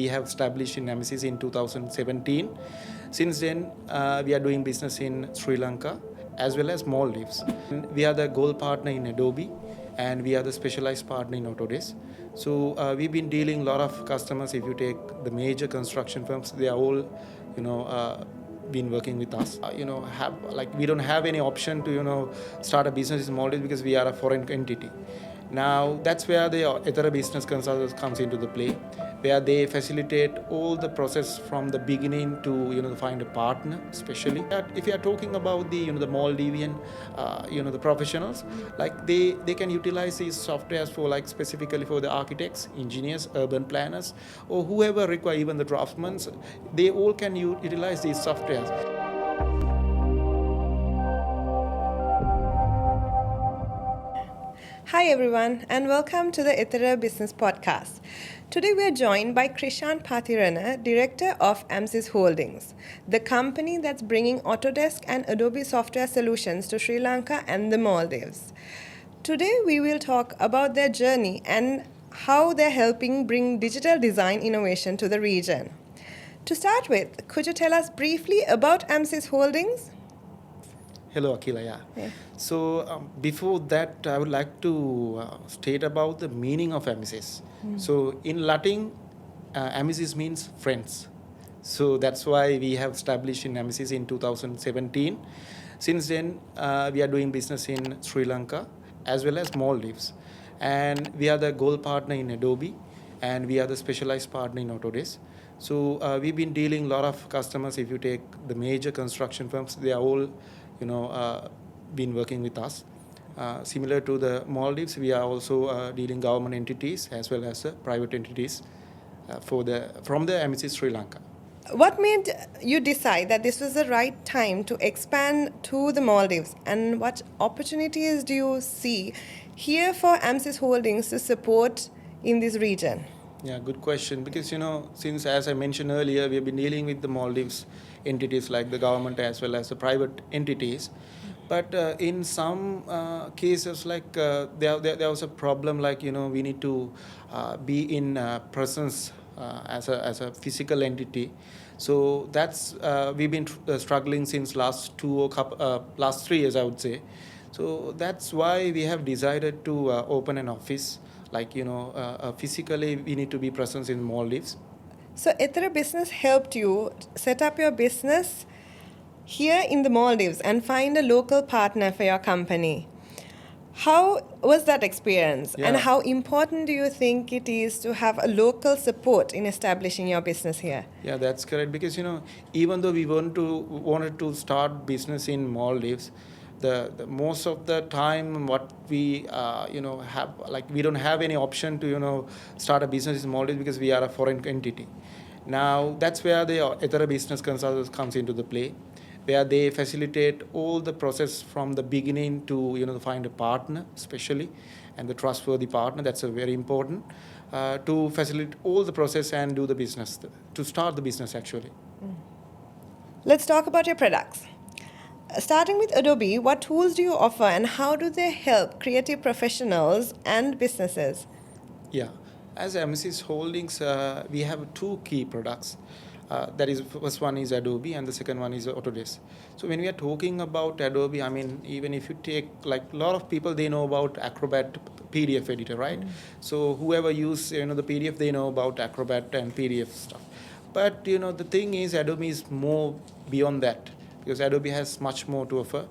have established in Amicis in 2017. Since then, we are doing business in Sri Lanka as well as Maldives. And we are the gold partner in Adobe, and we are the specialized partner in Autodesk. So we've been dealing a lot of customers. If you take the major construction firms, they are all, been working with us. We don't have any option to start a business in Maldives because we are a foreign entity. Now that's where the Ethera Business Consultants comes into the play, where they facilitate all the process from the beginning to find a partner. Especially if you are talking about the Maldivian the professionals, like they can utilize these softwares for like specifically for the architects, engineers, urban planners, or whoever require, even the draftsmen. They all can utilize these softwares. Hi everyone, and welcome to the Ethera Business Podcast. Today we are joined by Krishan Pathirana, Director of Amicis Holdings, the company that's bringing Autodesk and Adobe software solutions to Sri Lanka and the Maldives. Today we will talk about their journey and how they're helping bring digital design innovation to the region. To start with, could you tell us briefly about Amicis Holdings? Hello, Akila. Yeah. So before that, I would like to state about the meaning of Amicis. So in Latin, Amicis means friends. So that's why we have established in Amicis in 2017. Since then, we are doing business in Sri Lanka as well as Maldives. And we are the gold partner in Adobe, and we are the specialized partner in Autodesk. So we've been dealing a lot of customers. If you take the major construction firms, they are all been working with us. Similar to the Maldives, we are also dealing government entities as well as private entities from the Amicis Sri Lanka. What made you decide that this was the right time to expand to the Maldives, and what opportunities do you see here for Amicis Holdings to support in this region? Yeah, good question. Because, since, as I mentioned earlier, we've been dealing with the Maldives entities like the government as well as the private entities. But in some cases, like there was a problem, like, we need to be in presence as a physical entity. So that's we've been struggling since last 3 years, I would say. So that's why we have decided to open an office. Like, physically, we need to be present in Maldives. So Ethera Business helped you set up your business here in the Maldives and find a local partner for your company. How was that experience? Yeah. And how important do you think it is to have a local support in establishing your business here? Yeah, that's correct. Because, even though we wanted to start business in Maldives, the most of the time what we have, like, we don't have any option to start a business in Maldives because we are a foreign entity. Now that's where the Ethera Business Consultants comes into the play, where they facilitate all the process from the beginning to find a partner, especially, and the trustworthy partner. That's a very important to facilitate all the process and do the business, to start the business actually. Let's talk about your products. Starting with Adobe, what tools do you offer and how do they help creative professionals and businesses? Yeah, as Amicis Holdings, we have two key products. That is, first one is Adobe and the second one is Autodesk. So when we are talking about Adobe, I mean, even if you take, like, a lot of people, they know about Acrobat PDF editor, right? So whoever use the PDF, they know about Acrobat and PDF stuff. But the thing is, Adobe is more beyond that, because Adobe has much more to offer.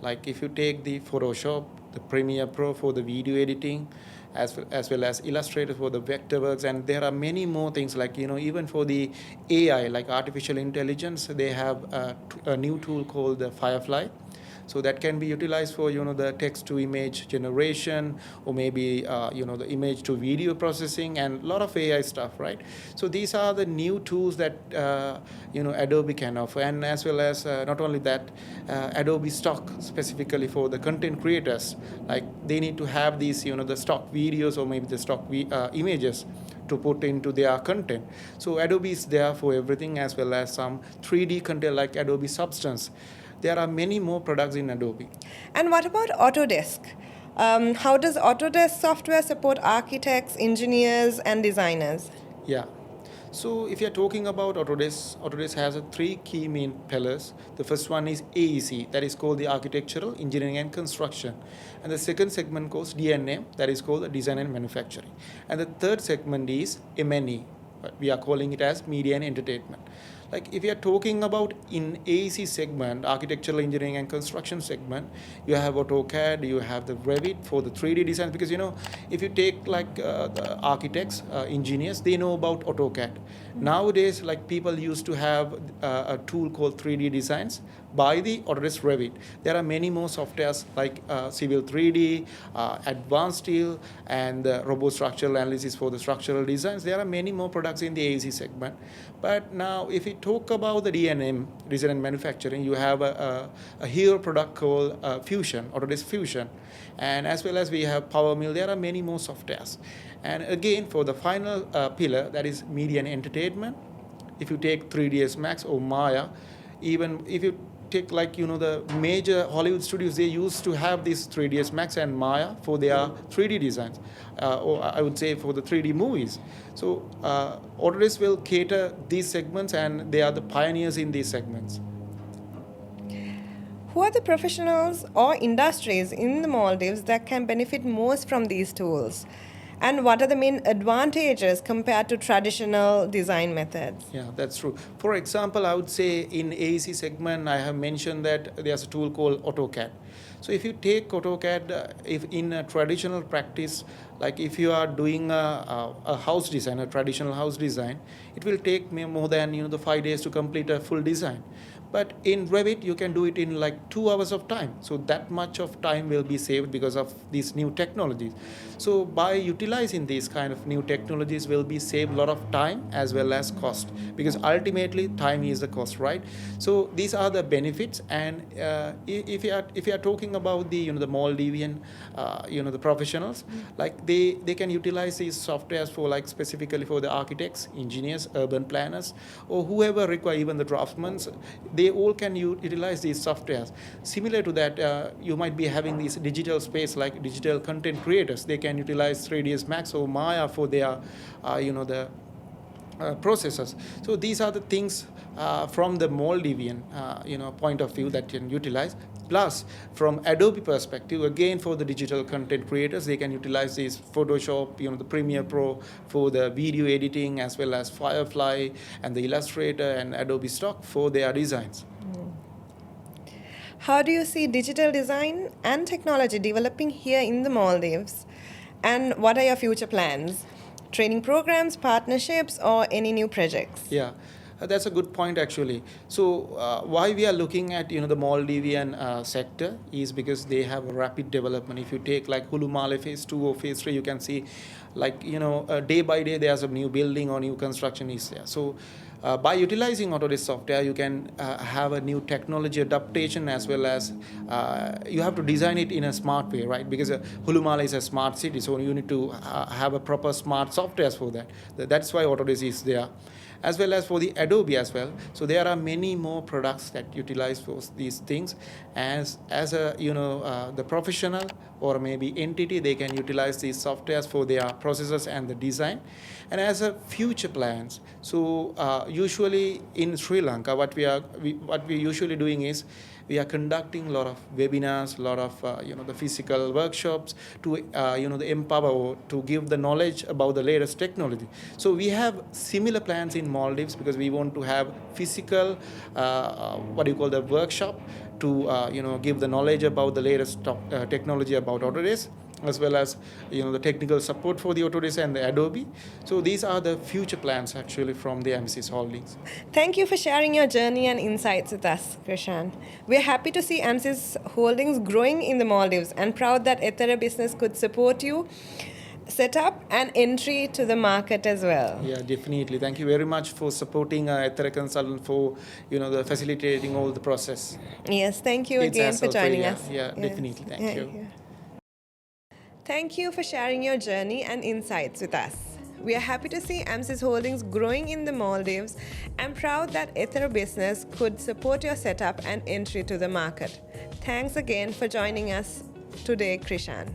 Like, if you take the Photoshop, the Premiere Pro for the video editing, as well as Illustrator for the Vectorworks, and there are many more things, like, even for the AI, like artificial intelligence, they have a new tool called the Firefly. So that can be utilized for the text to image generation, or maybe the image to video processing, and a lot of AI stuff, right? So these are the new tools that Adobe can offer. And as well as not only that, Adobe stock specifically for the content creators, like, they need to have these the stock videos or maybe the stock images to put into their content. So Adobe is there for everything, as well as some 3D content like Adobe Substance. There are many more products in Adobe. And what about Autodesk? How does Autodesk software support architects, engineers, and designers? Yeah. So if you're talking about Autodesk has three key main pillars. The first one is AEC, that is called the Architectural, Engineering and Construction. And the second segment goes DNM, that is called the Design and Manufacturing. And the third segment is MNE, we are calling it as Media and Entertainment. Like if you are talking about in AEC segment, Architectural Engineering and Construction segment, you have AutoCAD, you have the Revit for the 3D design, because if you take like the architects, engineers, they know about AutoCAD. Nowadays, like people used to have a tool called 3D designs by the Autodesk Revit. There are many more softwares like Civil 3D, Advanced Steel, and Robot Structural Analysis for the structural designs. There are many more products in the AEC segment. But now, if we talk about the DNM, Design and Manufacturing, you have a hero product called Fusion, Autodesk Fusion. And as well as we have Power Mill, there are many more softwares. And again, for the final pillar, that is Media and Entertainment, if you take 3ds Max or Maya, even if you take like the major Hollywood studios, they used to have this 3ds Max and Maya for their 3D designs, or I would say for the 3D movies. So Autodesk will cater these segments, and they are the pioneers in these segments. Who are the professionals or industries in the Maldives that can benefit most from these tools? And what are the main advantages compared to traditional design methods? Yeah, that's true. For example, I would say in AEC segment, I have mentioned that there's a tool called AutoCAD. So if you take AutoCAD, if in a traditional practice, like if you are doing a house design, a traditional house design, it will take me more than the 5 days to complete a full design. But in Revit, you can do it in like 2 hours of time. So that much of time will be saved because of these new technologies. So by utilizing these kind of new technologies, will be save a lot of time as well as cost, because ultimately time is the cost, right? So these are the benefits. And if you are talking about the the Maldivian the professionals, like they can utilize these softwares for like specifically for the architects, engineers, urban planners, or whoever require, even the draftsmen. They all can utilize these softwares. Similar to that, you might be having this digital space like digital content creators. They can utilize 3ds Max or Maya for their the processors. So these are the things from the Maldivian point of view that can utilize. Plus, from Adobe perspective, again for the digital content creators, they can utilize this Photoshop, the Premiere Pro for the video editing, as well as Firefly and the Illustrator and Adobe Stock for their designs. How do you see digital design and technology developing here in the Maldives? And what are your future plans? Training programs, partnerships, or any new projects? Yeah. That's a good point, actually. So why we are looking at the Maldivian sector is because they have a rapid development. If you take like Hulumale phase 2 or phase 3, you can see like day by day there's a new building or new construction is there. So by utilizing Autodesk software, you can have a new technology adaptation, as well as you have to design it in a smart way, right? Because Hulumala is a smart city, so you need to have a proper smart softwares for that. That's why Autodesk is there. As well as for the Adobe as well. So there are many more products that utilize for these things. As a the professional or maybe entity, they can utilize these softwares for their processes and the design. And as a future plans, so usually in Sri Lanka, what we usually doing is we are conducting a lot of webinars, a lot of the physical workshops to the empower or to give the knowledge about the latest technology. So we have similar plans in Maldives, because we want to have physical the workshop to give the knowledge about the latest technology about Autodesk, as well as the technical support for the Autodesk and the Adobe. So these are the future plans actually from the Amicis Holdings. Thank you for sharing your journey and insights with us, Krishan. We're happy to see Amicis Holdings growing in the Maldives and proud that Ethera Business could support you set up and entry to the market as well. Yeah, definitely. Thank you very much for supporting Ethera Consultant for the facilitating all the process. Yes, thank you It's again for joining yeah, us. Yeah, Yes. definitely. Thank you. Thank you for sharing your journey and insights with us. We are happy to see Amicis Holdings growing in the Maldives and proud that Ethera Business could support your setup and entry to the market. Thanks again for joining us today, Krishan.